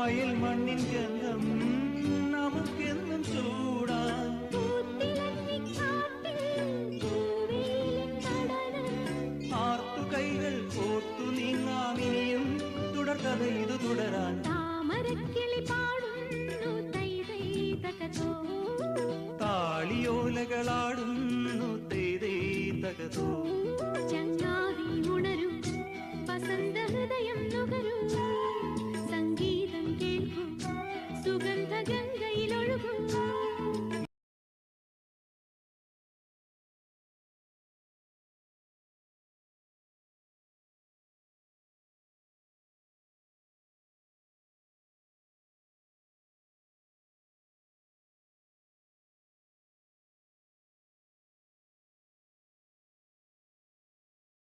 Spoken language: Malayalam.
വയൽ മണ്ണിൻ ഗന്ധം നമുക്കെന്നും ചൂടാൻ ആർത്തു കൈകൾ കോർത്തു നീങ്ങാമിനിയും തുടർക്കഥ ഇത് തുടരാൻ